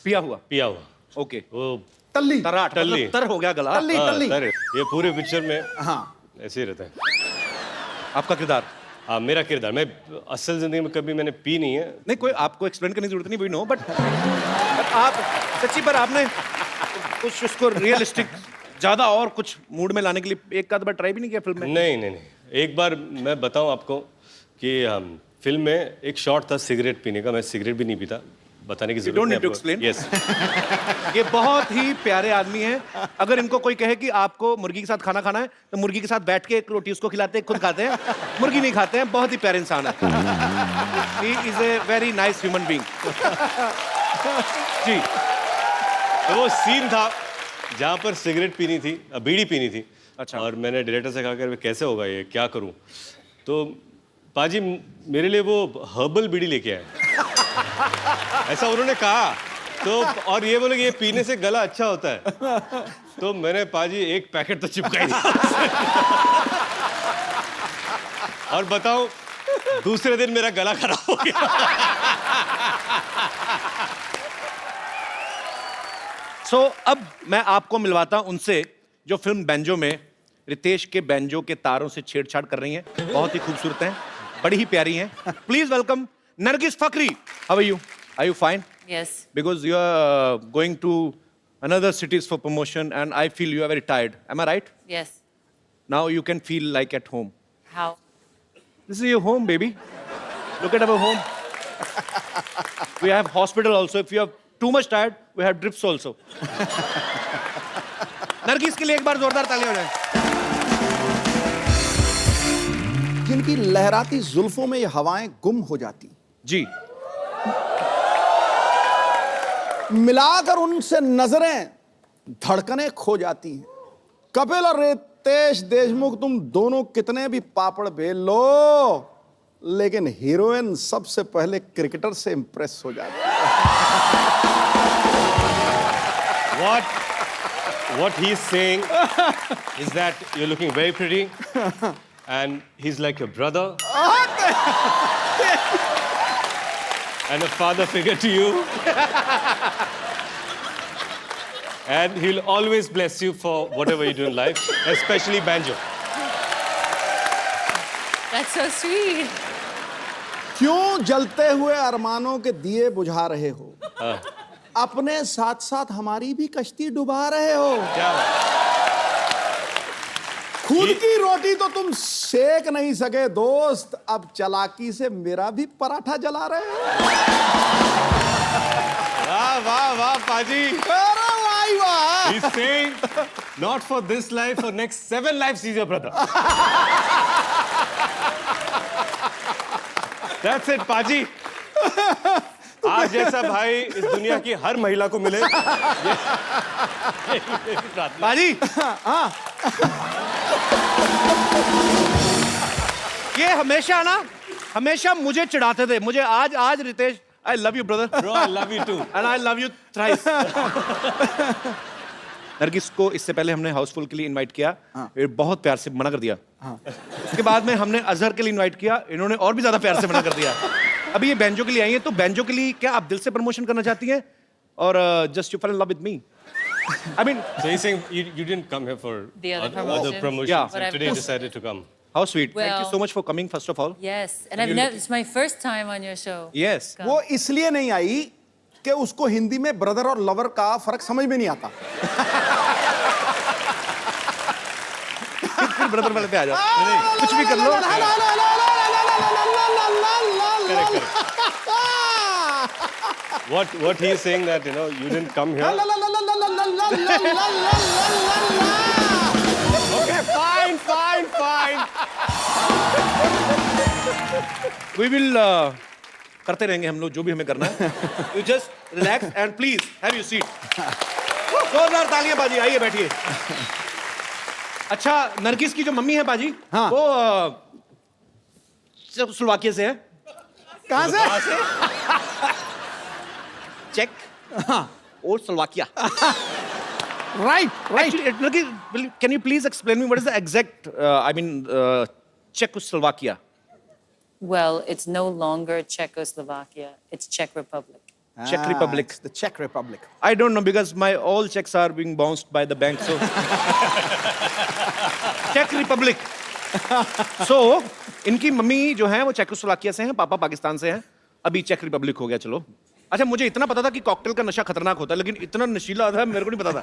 Speaker 1: पिया हुआ।
Speaker 4: पिया हुआ।
Speaker 1: ओके।
Speaker 4: वो
Speaker 5: टल्ली।
Speaker 1: तराट
Speaker 4: टल्ली।
Speaker 1: मतलब तर हो गया गला।
Speaker 5: टल्ली टल्ली।
Speaker 4: तर, ये पूरे पिक्चर में
Speaker 5: हाँ।
Speaker 4: ऐसे ही रहता है।
Speaker 1: आपका किरदार?
Speaker 4: हाँ, मेरा किरदार। मैं असल जिंदगी में कभी मैंने पी नहीं है।
Speaker 1: नहीं, कोई आपको एक्सप्लेन करने की जरूरत नहीं, वी नो, बट आप सच्ची, पर आपने कुछ उसको रियलिस्टिक ज्यादा और कुछ मूड में लाने के लिए एक आध बार ट्राई भी नहीं किया फिल्म में?
Speaker 4: नहीं नहीं नहीं, एक बार मैं बताऊं आपको कि फिल्म में एक शॉट था सिगरेट पीने का। मैं सिगरेट भी नहीं पीता, बताने की जरूरत
Speaker 1: don't
Speaker 4: नहीं
Speaker 1: need to
Speaker 4: आपको।
Speaker 1: explain।
Speaker 4: Yes।
Speaker 1: ये बहुत ही प्यारे आदमी हैं। अगर इनको कोई कहे कि आपको मुर्गी के साथ खाना खाना है, तो मुर्गी के साथ बैठ के एक रोटी उसको खिलाते हैं, खुद खाते हैं, मुर्गी नहीं खाते हैं। बहुत ही प्यारे इंसान है। He is a very nice human being। जी।
Speaker 4: तो वो सीन था जहाँ पर सिगरेट पीनी थी, बीड़ी पीनी थी।
Speaker 1: अच्छा।
Speaker 4: और मैंने डायरेक्टर से कहा कि कैसे होगा ये, क्या करूं? तो पाजी मेरे लिए वो हर्बल बीड़ी लेके आए। ऐसा उन्होंने कहा। तो और ये बोले कि ये पीने से गला अच्छा होता है। तो मैंने पाजी एक पैकेट तो चिपकाई दिया। और बताऊं, दूसरे दिन मेरा गला खराब हो गया।
Speaker 1: अब मैं आपको मिलवाता हूं उनसे जो फिल्म बैंजो में रितेश के बैंजो के तारों से छेड़छाड़ कर रही हैं। बहुत ही खूबसूरत हैं, बड़ी ही प्यारी हैं। Please welcome Nargis Fakhri. How are you? Are you fine?
Speaker 7: Yes.
Speaker 1: Because you are going to another cities for promotion and I feel you are very tired. Am I right?
Speaker 7: Yes.
Speaker 1: Now you can feel like at home.
Speaker 7: How?
Speaker 1: This is your home, baby. Look at our home. We have hospital also. If you are too much tired, we have drips also. Nargis के लिए एक बार जोरदार ताली हो जाए।
Speaker 8: जिनकी लहराती जुल्फों में ये हवाएं गुम हो जाती,
Speaker 1: जी।
Speaker 8: मिलाकर उनसे नजरें धड़कनें खो जाती हैं। कपिल और रितेश देशमुख, तुम दोनों कितने भी पापड़ बेल लो, लेकिन हीरोइन सबसे पहले क्रिकेटर से इंप्रेस हो जाती है।
Speaker 4: What he's saying is that you're looking very pretty, and he's like your brother, and a father figure to you, and he'll always bless you for whatever you do in life, especially banjo.
Speaker 7: That's so sweet.
Speaker 8: क्यों जलते हुए अरमानों के दिए बुझा रहे हो? अपने साथ साथ हमारी भी कश्ती डुबा रहे हो।
Speaker 4: क्या
Speaker 8: खुद की रोटी तो तुम सेक नहीं सके दोस्त, अब चालाकी से मेरा भी पराठा जला रहे हो।
Speaker 4: वाह वाह वाह पाजी।
Speaker 8: अरे वाह वाह।
Speaker 4: He's saying not for this life, for next 7 lives he's your brother. That's it, पाजी। आप जैसा भाई इस दुनिया की हर महिला को मिले, यही मेरी प्रार्थना।
Speaker 1: बाजी ये हमेशा मुझे चिढ़ाते थे। मुझे आज Ritesh, I love you brother,
Speaker 4: Bro, I love you too.
Speaker 1: And I love you thrice. Nargis को इससे पहले हमने हाउसफुल के लिए इनवाइट किया, फिर बहुत प्यार से मना कर दिया। उसके बाद में हमने अजहर के लिए इनवाइट किया, इन्होंने और भी ज्यादा प्यार से मना कर दिया। अभी ये बैंजो के लिए आई हैं, तो बैंजो के लिए क्या आप दिल से प्रमोशन करना चाहती हैं, और just you fall in love with me? I mean,
Speaker 4: So he's saying you didn't come here for
Speaker 7: The other
Speaker 4: other
Speaker 7: promotions.
Speaker 4: promotions,
Speaker 1: Yeah.
Speaker 4: and
Speaker 7: But I've
Speaker 4: today
Speaker 7: just-
Speaker 4: decided to come.
Speaker 1: how sweet. Thank you
Speaker 7: Well-
Speaker 1: so much for coming first of all.
Speaker 7: Yes, and I've never. It's my first time on your show.
Speaker 1: Yes.
Speaker 7: Come.
Speaker 8: वो इसलिए नहीं आई कि उसको हिंदी में brother और lover का फर्क समझ में नहीं आता।
Speaker 1: फिर ब्रदर वाले पे आ जाओ, कुछ भी कर लो।
Speaker 4: What he is saying that you didn't come here. Okay, fine.
Speaker 1: We will करते रहेंगे हम लोग जो भी हमें करना है। You just relax and please have your seat. जोरदार तालियां बाजी, आइए बैठिए। अच्छा, नरगिस की जो मम्मी है बाजी,
Speaker 8: हाँ।
Speaker 1: वो स्लोवाकिया से है।
Speaker 8: कहाँ से?
Speaker 1: चेक और Slovakia.
Speaker 8: Right.
Speaker 1: Actually, can you please explain me what is the exact, Czechoslovakia?
Speaker 7: Well, it's no longer Czechoslovakia. It's Czech Republic.
Speaker 1: Czech Republic.
Speaker 8: The Czech Republic.
Speaker 1: I don't know because my all checks are being bounced by the bank. So Czech Republic. So इनकी mummy जो है वो Czechoslovakia से हैं, पापा पाकिस्तान से हैं, अभी चेक रिपब्लिक हो गया। चलो, अच्छा मुझे इतना पता था कि कॉकटेल का नशा खतरनाक होता है, लेकिन इतना नशीला था मेरे को नहीं पता था।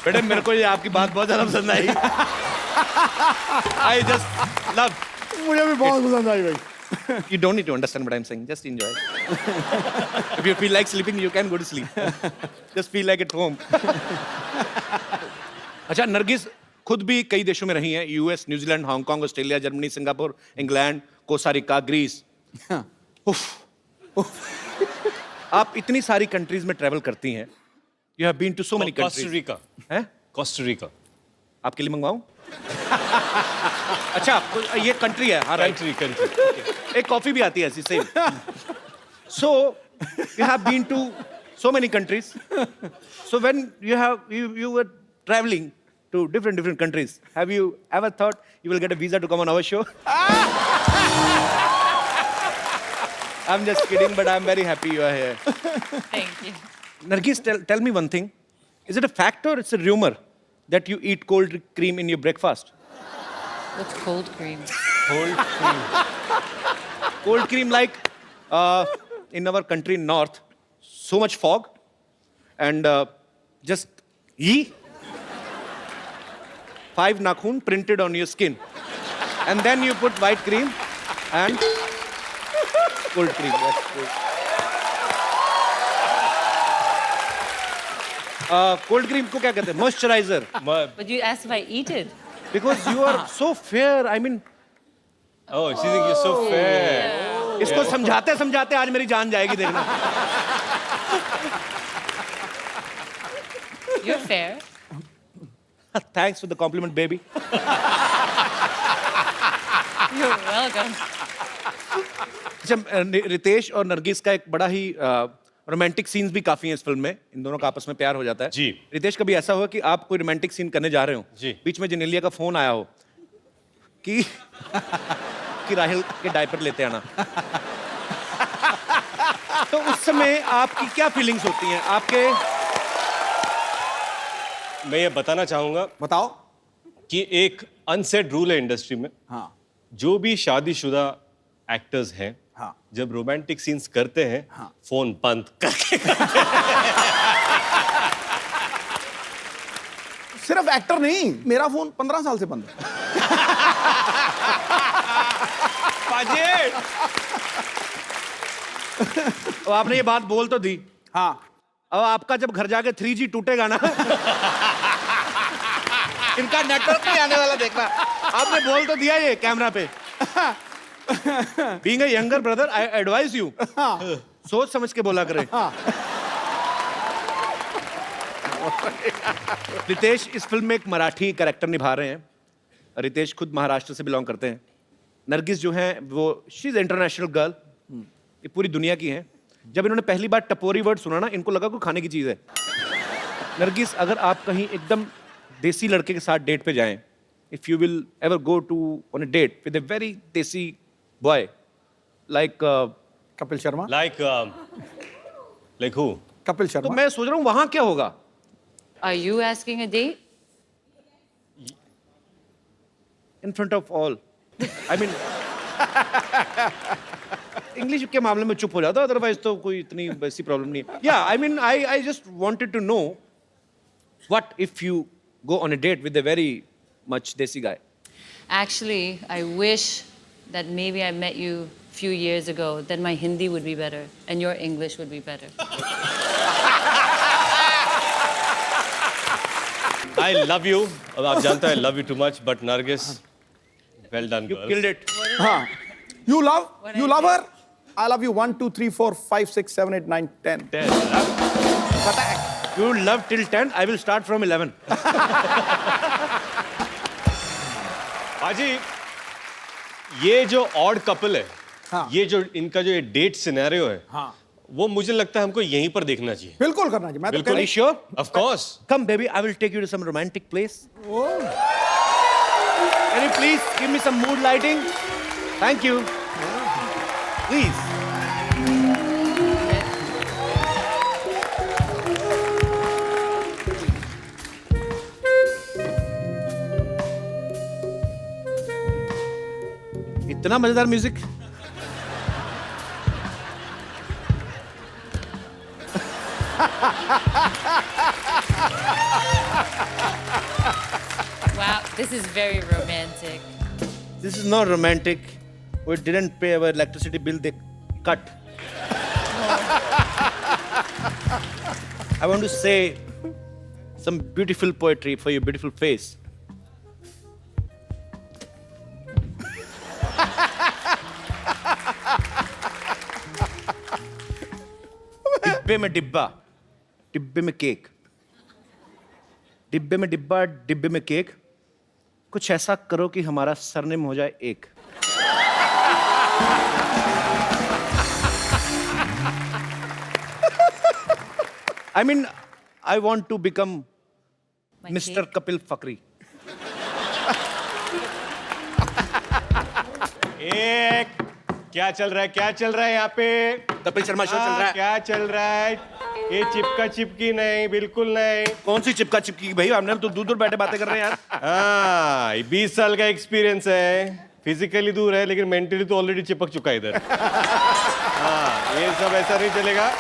Speaker 1: बेटे मेरे को ये आपकी बात बहुत ज्यादा पसंद आई। I just love.
Speaker 8: मुझे भी बहुत पसंद आई भाई।
Speaker 1: You don't need to understand what I'm saying. Just enjoy. If you feel like sleeping, you can go to sleep. Just feel like at home. अच्छा, नरगिस खुद भी कई देशों में रही हैं, US, New Zealand, Hong Kong, Australia, Germany, Singapore, England, Costa Rica, Greece. आप इतनी सारी कंट्रीज में ट्रैवल करती हैं। You have been to so many
Speaker 4: Costa
Speaker 1: countries.
Speaker 4: Rica.
Speaker 1: हैं?
Speaker 4: Costa Rica.
Speaker 1: आपके लिए मंगवाऊं? अच्छा, ये कंट्री है, हाँ राइट।
Speaker 4: Country.
Speaker 1: एक कॉफी भी आती है ऐसी same. So you have been to so many countries. So when you were traveling to different countries, have you ever thought you will get a visa to come on our show? I'm just kidding, but I'm very happy you are here.
Speaker 7: Thank you.
Speaker 1: Nargis, tell me one thing. Is it a fact or it's a rumor that you eat cold cream in your breakfast?
Speaker 7: What's cold cream?
Speaker 4: Cold cream.
Speaker 1: Cold cream, like in our country north, so much fog and just 5 nakhun printed on your skin, and then you put white cream and cold cream. That's cool. Cold cream को क्या कहते हैं? Moisturizer.
Speaker 7: But you asked if I eat it.
Speaker 1: Because you are so fair. I mean,
Speaker 4: Oh, she thinks you're so fair.
Speaker 1: इसको समझाते समझाते आज मेरी जान जाएगी, देखना।
Speaker 7: You're fair.
Speaker 1: Thanks for the compliment, baby.
Speaker 7: You're welcome.
Speaker 1: अच्छा, रितेश और नरगिस का एक बड़ा ही रोमांटिक सीन्स भी काफी हैं इस फिल्म में। इन दोनों का आपस में प्यार हो जाता है।
Speaker 4: जी।
Speaker 1: रितेश, कभी ऐसा हुआ कि आप कोई रोमांटिक सीन करने जा रहे हो,
Speaker 4: जी।
Speaker 1: बीच में जेनेलिया का फोन आया हो कि राहिल के डायपर लेते आना, तो उस समय आपकी क्या फीलिंग्स होती हैं आपके?
Speaker 4: मैं ये बताना चाहूंगा
Speaker 8: बताओ।
Speaker 4: कि एक अनसेड रूल है इंडस्ट्री में।
Speaker 8: हाँ।
Speaker 4: जो भी शादीशुदा एक्टर्स हैं,
Speaker 8: हाँ।
Speaker 4: जब रोमांटिक सीन्स करते हैं,
Speaker 8: हाँ।
Speaker 4: फोन बंद करके।
Speaker 8: सिर्फ एक्टर नहीं, मेरा फोन 15 साल से बंद है।
Speaker 1: अब आपने ये बात बोल तो दी,
Speaker 8: हाँ।
Speaker 1: अब आपका जब घर जाके 3G टूटेगा ना, इनका नेटवर्क नहीं आने वाला, देखना। आपने बोल तो दिया ये कैमरा पे। Being a younger brother I advice you सोच समझ के बोला करें। रितेश इस फिल्म में एक मराठी कैरेक्टर निभा रहे हैं। रितेश खुद महाराष्ट्र से बिलोंग करते हैं। नरगिस जो है वो शी इज इंटरनेशनल गर्ल, ये पूरी दुनिया की है। जब इन्होंने पहली बार टपोरी वर्ड सुना ना, इनको लगा कोई खाने की चीज है। नरगिस, अगर आप कहीं एकदम देसी लड़के के साथ डेट पे जाएं, if you will ever go to on a date with a very desi boy like
Speaker 8: Kapil Sharma.
Speaker 4: Like who?
Speaker 8: Kapil
Speaker 1: तो
Speaker 8: शर्मा।
Speaker 1: मैं सोच रहा हूँ वहां क्या होगा।
Speaker 7: Are you asking a date?
Speaker 1: In front of all, I mean English के मामले में चुप हो जाता, अदरवाइज तो कोई इतनी वैसी प्रॉब्लम नहीं है। या I mean I just wanted to know what if you go on a date with a very much desi guy.
Speaker 7: Actually, I wish that maybe I met you a few years ago. Then my Hindi would be better and your English would be better.
Speaker 4: I love you. आप जानते हैं I love you too much, but Nargis, well done,
Speaker 1: You
Speaker 4: girl.
Speaker 1: killed it.
Speaker 8: हाँ, you love her. I love you 1 2 3 4 5 6 7 8 9 10.
Speaker 1: You love till 10. I will start from 11.
Speaker 4: पाजी, ये जो odd couple है,
Speaker 8: हाँ।
Speaker 4: ये जो इनका जो ये डेट सिनेरियो है,
Speaker 8: हाँ।
Speaker 4: वो मुझे लगता है हमको यहीं पर देखना चाहिए।
Speaker 8: बिल्कुल करना चाहिए। मैं तो
Speaker 4: बिल्कुल।
Speaker 1: Are you sure?
Speaker 4: Of course.
Speaker 1: Come, baby. I will take you to some romantic place. Can you please give me some mood lighting? Thank you. Please. इतना मजेदार music.
Speaker 7: Wow, this is very romantic.
Speaker 1: This is not romantic. We didn't pay our electricity bill. They cut. I want to say some beautiful poetry for your beautiful face. डिब्बे में डिब्बा, डिब्बे में cake, डिब्बे में डिब्बा, डिब्बे में केक। कुछ ऐसा करो कि हमारा सरनेम हो जाए एक। I mean, I want to become
Speaker 7: My
Speaker 1: Mr.
Speaker 7: cake?
Speaker 1: Kapil Fakri.
Speaker 4: एक क्या चल रहा है? क्या चल रहा है यहाँ पे?
Speaker 1: कपिल शर्मा शो चल रहा है।
Speaker 4: क्या चल रहा है? ये चिपका चिपकी नहीं, बिल्कुल नहीं।
Speaker 1: कौन सी चिपका चिपकी भाई? हमने तो दूर दूर बैठे बातें कर रहे हैं यार।
Speaker 4: हाँ, 20 साल का एक्सपीरियंस है। फिजिकली दूर है लेकिन मेंटली तो ऑलरेडी चिपक चुका है इधर। हाँ, ये सब ऐसा नहीं चलेगा।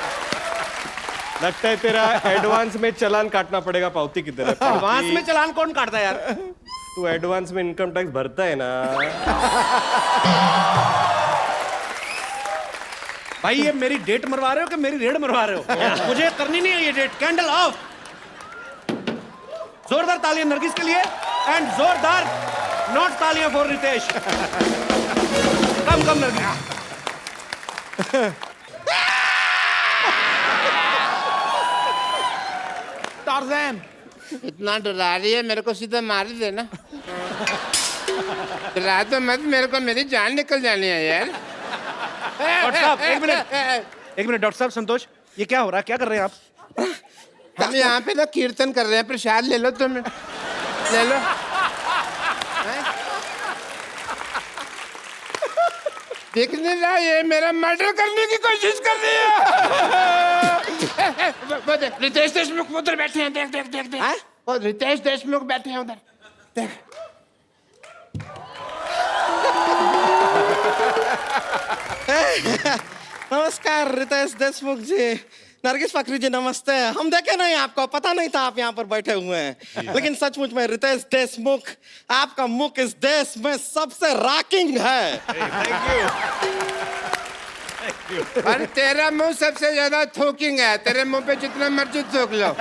Speaker 4: लगता है तेरा एडवांस में चालान काटना पड़ेगा। पावती किधर है?
Speaker 1: एडवांस में चालान कौन काटता है यार?
Speaker 4: तू एडवांस में इनकम टैक्स भरता है ना।
Speaker 1: भाई ये मेरी डेट मरवा रहे हो कि मेरी रेड मरवा रहे हो? मुझे करनी नहीं है ये डेट। Candle of. जोरदार तालियां नरगिस के लिए एंड जोरदार नॉट तालियां for Ritesh. Come come Nargis.
Speaker 8: Tarzan.
Speaker 9: इतना डरा रही है, मेरे को सीधा मार ही देना। डरा तो मत, मेरे को मेरी जान निकल जानी है यार।
Speaker 1: डॉक्टर साहब एक मिनट डॉक्टर साहब संतोष, ये क्या हो रहा है? क्या कर रहे हैं आप?
Speaker 9: हम यहाँ पे ना कीर्तन कर रहे हैं। प्रसाद ले लो तुम, ले लो। देखने रहा, ये मेरा मर्डर करने की कोशिश कर रही है। वो देख, रितेश देशमुख उधर बैठे हैं। देख देख देख देख। वो रितेश देशमुख बैठे हैं उधर। देख।
Speaker 10: नमस्कार रितेश देशमुख जी, नरगिस फकरी जी नमस्ते। हम देखे नहीं आपको, पता नहीं था आप यहाँ पर बैठे हुए हैं, लेकिन सचमुच में रितेश देशमुख, आपका मुख इस देश में सबसे रॉकिंग है।
Speaker 9: और तेरा मुंह सबसे ज्यादा थूकिंग है। तेरे मुंह पे जितना मर्जी थूक लो।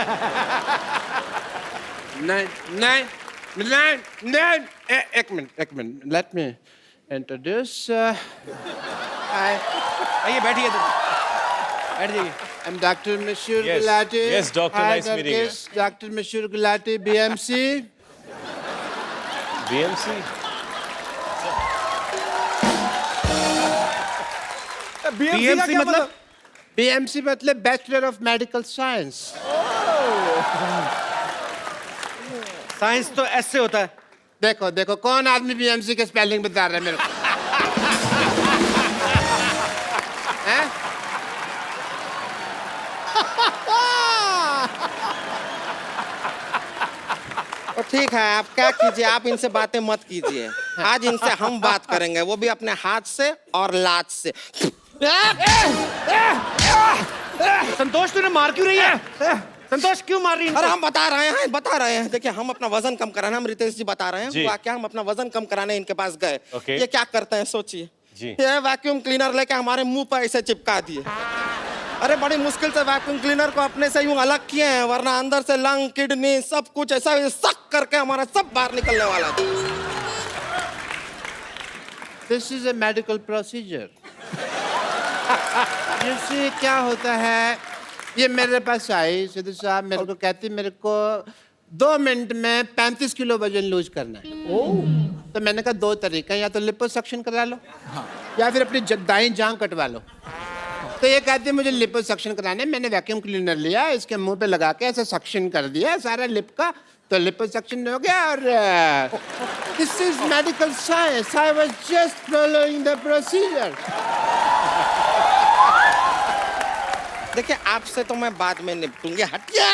Speaker 9: नहीं नहीं नहीं नहीं, एक मिनट लेट मी इंट्रोड्यूस
Speaker 1: आइए बैठिए तो बैठ जाइए
Speaker 9: आई एम डॉक्टर मशहूर
Speaker 4: Yes.
Speaker 9: Gulati
Speaker 4: Yes, doctor, nice meeting you.
Speaker 9: Doctor मशहूर गुलाटी बीएमसी
Speaker 4: BMC
Speaker 1: बीएमसी मतलब
Speaker 9: बीएमसी मतलब bachelor of medical science
Speaker 1: science तो ऐसे होता है।
Speaker 9: देखो देखो कौन आदमी बीएमसी के स्पेलिंग बता रहा है मेरे को हैं?
Speaker 10: तो ठीक है, आप क्या कीजिए, आप इनसे बातें मत कीजिए। आज इनसे हम बात करेंगे, वो भी अपने हाथ से और लात से।
Speaker 1: संतोष तूने मार क्यों रही है? संतोष क्यों मार रही है?
Speaker 10: अरे हम बता रहे हैं। देखिए, हम अपना वजन कम कराना, हम रितेश जी बता रहे हैं।
Speaker 4: जी।
Speaker 10: हुआ क्या, हम अपना वजन कम कराने इनके पास गए।
Speaker 4: Okay.
Speaker 10: ये क्या करते हैं सोचिए।
Speaker 4: जी।
Speaker 10: ये वैक्यूम क्लीनर लेके हमारे मुंह पर ऐसे चिपका दिए। अरे बड़ी मुश्किल से वैक्यूम क्लीनर को अपने से यूं अलग किए हैं, वरना अंदर से लंग, किडनी सब कुछ ऐसा सक करके हमारा सब बाहर निकलने वाला था।
Speaker 9: This is a medical procedure. जैसे क्या होता है, ये मेरे पास आई सिद्धू साहब, मेरे को कहती मेरे को 2 मिनट में 35 किलो वजन लूज करना है। तो मैंने कहा 2 तरीका, या तो लिपोसक्शन करा लो या फिर अपनी दाईं जांघ कटवा लो। तो ये कहती है मुझे लिपोसक्शन कराना है। मैंने वैक्यूम क्लीनर लिया, इसके मुंह पे लगा के ऐसे सक्शन कर दिया सारा लिप का, तो लिपोसक्शन हो गया। और this is medical science, I was just following the procedure.
Speaker 10: देखिए, आपसे तो मैं बाद में निपटूंगी, हटिए।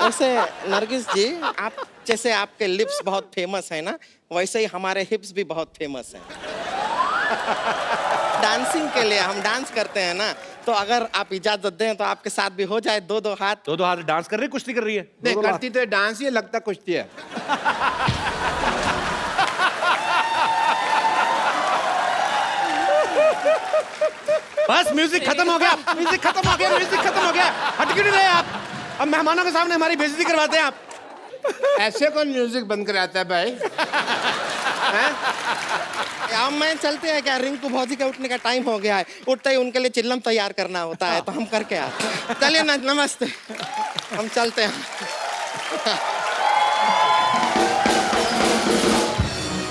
Speaker 10: वैसे नरगिस जी, आप जैसे आपके लिप्स बहुत फेमस है ना, वैसे ही हमारे हिप्स भी बहुत फेमस हैं। डांसिंग के लिए हम डांस करते हैं ना, तो अगर आप इजाजत दें तो आपके साथ भी हो जाए 2-2 हाथ।
Speaker 1: 2-2 हाथ डांस कर रही है, कुश्ती कर रही है।
Speaker 9: नहीं करती तो डांस ही, लगता कुश्ती है।
Speaker 1: बस म्यूजिक खत्म हो गया, म्यूजिक खत्म हो गया, म्यूजिक खत्म हो गया। हट क्यों नहीं रहे आप? अब मेहमानों के सामने हमारी बेइज्जती करवाते हैं आप।
Speaker 9: ऐसे कौन म्यूजिक बंद कराता है भाई?
Speaker 10: अब मैं चलते हैं क्या, रिंकू भौजी का उठने का टाइम हो गया है, उठते ही उनके लिए चिल्लम तैयार करना होता है, तो हम करके आते हैं। चलिए ना, नमस्ते, हम चलते हैं।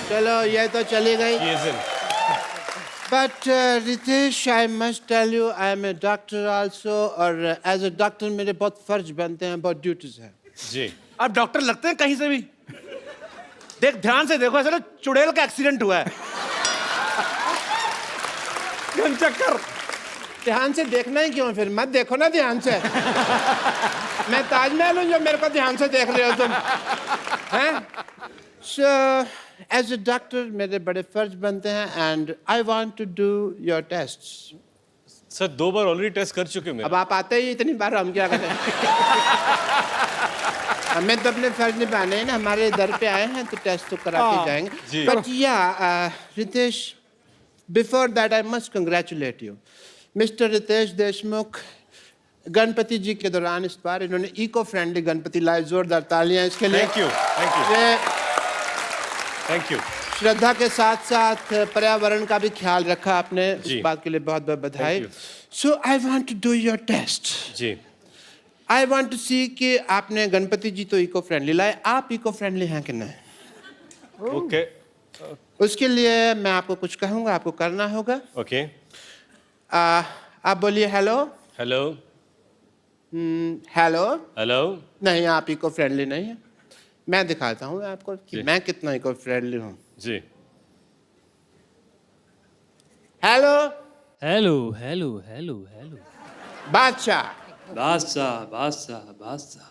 Speaker 9: चलो ये तो चली गई। But Ritesh, I must tell you, I am a doctor also, और एज ए डॉक्टर मेरे बहुत फर्ज बनते हैं, बहुत ड्यूटीज हैं।
Speaker 4: जी।
Speaker 1: आप डॉक्टर लगते हैं कहीं से भी। देख ध्यान से देखो, ऐसा चुड़ैल का एक्सीडेंट हुआ है।
Speaker 9: चक्कर ध्यान से देखना ही क्यों, फिर मत देखो ना ध्यान से। मैं ताजमहल हूँ जो मेरे को ध्यान से देख रहे हो तुम, हैं? सो एज ए डॉक्टर मेरे बड़े फर्ज बनते हैं, and I want to do your tests.
Speaker 4: Sir 2 बार ऑलरेडी टेस्ट कर चुके हैं।
Speaker 9: अब आप आते ही इतनी बार, हम क्या करें? हमें तो अपने फर्ज निभाने हैं ना, हमारे दर पे आए हैं तो टेस्ट तो करा के जाएंगे। But yeah Ritesh, before that I must congratulate you, mister Ritesh Deshmukh. Ganpati ji के दौरान इस बार इन्होंने इको फ्रेंडली गणपति लाए, जोरदार तालियां इसके लिए।
Speaker 4: थैंक यू, थैंक यू,
Speaker 9: ये
Speaker 4: थैंक यू।
Speaker 9: श्रद्धा के साथ साथ पर्यावरण का भी ख्याल रखा आपने, इस बात के लिए बहुत बहुत बधाई। So I want to do your test.
Speaker 4: जी।
Speaker 9: आई वांट टू सी कि आपने गणपति जी तो इको फ्रेंडली लाए, आप इको फ्रेंडली हैं कि नहीं?
Speaker 4: ओके,
Speaker 9: उसके लिए मैं आपको कुछ कहूंगा, आपको करना होगा।
Speaker 4: ओके।
Speaker 9: आप बोलिए हेलो।
Speaker 4: हेलो।
Speaker 9: हेलो।
Speaker 4: हेलो।
Speaker 9: नहीं, आप इको फ्रेंडली नहीं है। मैं दिखाता हूँ आपको कि मैं कितना इको फ्रेंडली हूँ।
Speaker 4: जी।
Speaker 9: Hello.
Speaker 11: Hello hello hello hello.
Speaker 9: Badshah.
Speaker 11: Badshah Badshah बादशाह।